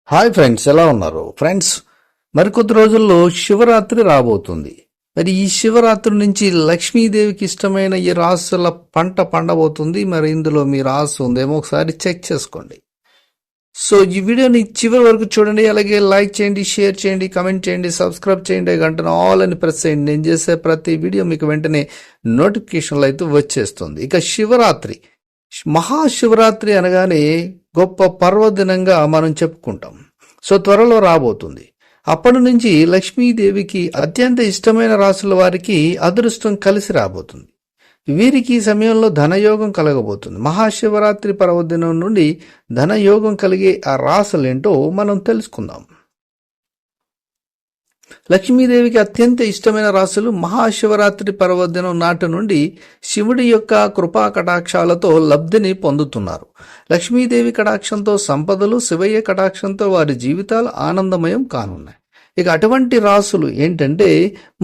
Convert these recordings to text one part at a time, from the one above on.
Hi friends, ఎలా ఉన్నారు friends? మరికొద్ది రోజుల్లో శివరాత్రి రాబోతుంది. మరి ఈ శివరాత్రి నుంచి లక్ష్మీదేవికి ఇష్టమైన ఈ రాసుల పంట పండబోతుంది. మరి ఇందులో మీ రాసు ఉందేమో ఒకసారి చెక్ చేసుకోండి. సో ఈ వీడియోని చివరి వరకు చూడండి. అలాగే లైక్ చేయండి, షేర్ చేయండి, కమెంట్ చేయండి, సబ్స్క్రైబ్ చేయండి, గంటను ఆల్ అని ప్రెస్ చేయండి. నేను చేసే ప్రతి వీడియో మీకు వెంటనే నోటిఫికేషన్లు అయితే వచ్చేస్తుంది. ఇక శివరాత్రి, మహాశివరాత్రి అనగానే గొప్ప పర్వదినంగా మనం చెప్పుకుంటాం. సో త్వరలో రాబోతుంది. అప్పటి నుంచి లక్ష్మీదేవికి అత్యంత ఇష్టమైన రాసుల వారికి అదృష్టం కలిసి రాబోతుంది. వీరికి ఈ సమయంలో ధనయోగం కలగబోతుంది. మహాశివరాత్రి పర్వదినం నుండి ధనయోగం కలిగే ఆ రాసులేంటో మనం తెలుసుకుందాం. లక్ష్మీదేవికి అత్యంత ఇష్టమైన రాశులు మహాశివరాత్రి పర్వదినం నాటి నుండి శివుడి యొక్క కృపా కటాక్షాలతో లబ్ధిని పొందుతున్నారు. లక్ష్మీదేవి కటాక్షంతో సంపదలు, శివయ్య కటాక్షంతో వారి జీవితాలు ఆనందమయం కానున్నాయి. ఇక అటువంటి రాశులు ఏంటంటే,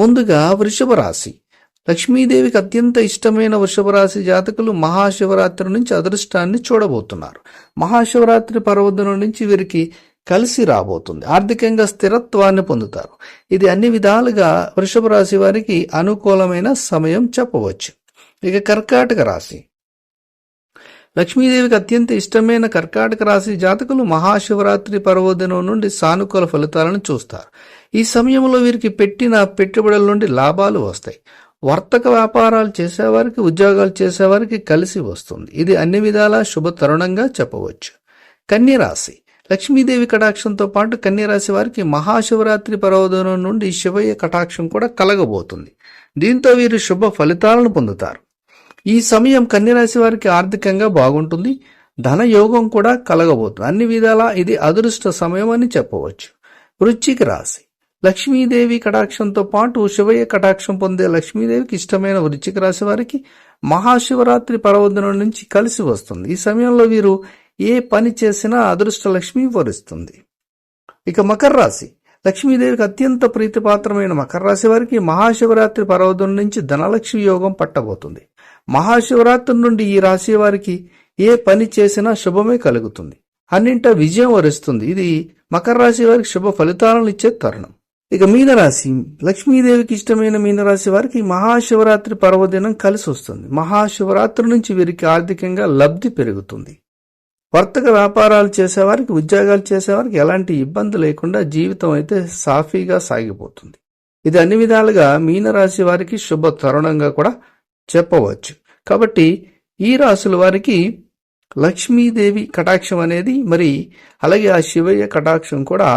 ముందుగా వృషభ రాశి. లక్ష్మీదేవికి అత్యంత ఇష్టమైన వృషభ రాశి జాతకులు మహాశివరాత్రి నుంచి అదృష్టాన్ని చూడబోతున్నారు. మహాశివరాత్రి పర్వదినం నుంచి వీరికి కలిసి రాబోతుంది. ఆర్థికంగా స్థిరత్వాన్ని పొందుతారు. ఇది అన్ని విధాలుగా వృషభ రాశి వారికి అనుకూలమైన సమయం చెప్పవచ్చు. ఇక కర్కాటక రాశి. లక్ష్మీదేవికి అత్యంత ఇష్టమైన కర్కాటక రాశి జాతకులు మహాశివరాత్రి పర్వదినం నుండి సానుకూల ఫలితాలను చూస్తారు. ఈ సమయంలో వీరికి పెట్టిన పెట్టుబడుల నుండి లాభాలు వస్తాయి. వర్తక వ్యాపారాలు చేసేవారికి, ఉద్యోగాలు చేసేవారికి కలిసి వస్తుంది. ఇది అన్ని విధాలా శుభ తరుణంగా చెప్పవచ్చు. కన్య రాశి. లక్ష్మీదేవి కటాక్షంతో పాటు కన్యరాశి వారికి మహాశివరాత్రి పర్వదినం నుండి శివయ్య కటాక్షం కూడా కలగబోతుంది. దీంతో వీరు శుభ ఫలితాలను పొందుతారు. ఈ సమయం కన్యరాశి వారికి ఆర్థికంగా బాగుంటుంది. ధనయోగం కూడా కలగబోతుంది. అన్ని విధాలా ఇది అదృష్ట సమయం అని చెప్పవచ్చు. వృశ్చిక రాశి. లక్ష్మీదేవి కటాక్షంతో పాటు శివయ్య కటాక్షం పొందే లక్ష్మీదేవికి ఇష్టమైన వృశ్చిక రాశి వారికి మహాశివరాత్రి పర్వదినం నుంచి కలిసి వస్తుంది. ఈ సమయంలో వీరు ఏ పని చేసినా అదృష్ట లక్ష్మి వరిస్తుంది. ఇక మకర రాశి. లక్ష్మీదేవికి అత్యంత ప్రీతిపాత్రమైన మకర రాశి వారికి మహాశివరాత్రి పర్వదినం నుంచి ధనలక్ష్మి యోగం పట్టబోతుంది. మహాశివరాత్రి నుండి ఈ రాశి వారికి ఏ పని చేసినా శుభమే కలుగుతుంది. అన్నింటా విజయం వరిస్తుంది. ఇది మకర రాశి వారికి శుభ ఫలితాలను ఇచ్చే తరుణం. ఇక మీనరాశి. లక్ష్మీదేవికి ఇష్టమైన మీనరాశి వారికి మహాశివరాత్రి పర్వదినం కలిసి వస్తుంది. మహాశివరాత్రి నుంచి వీరికి ఆర్థికంగా లబ్ధి పెరుగుతుంది. వర్తక వ్యాపారాలు చేసేవారికి, ఉద్యోగాలు చేసేవారికి ఎలాంటి ఇబ్బంది లేకుండా జీవితం అయితే సాఫీగా సాగిపోతుంది. ఇది అన్ని విధాలుగా మీనరాశి వారికి శుభ తరుణంగా కూడా చెప్పవచ్చు. కాబట్టి ఈ రాశుల వారికి లక్ష్మీదేవి కటాక్షం అనేది, మరి అలాగే ఆ శివయ్య కటాక్షం కూడా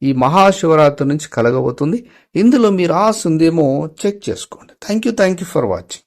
ఈ మహాశివరాత్రి నుంచి కలగబోతుంది. ఇందులో మీ రాశి ఉందేమో చెక్ చేసుకోండి. Thank you for watching.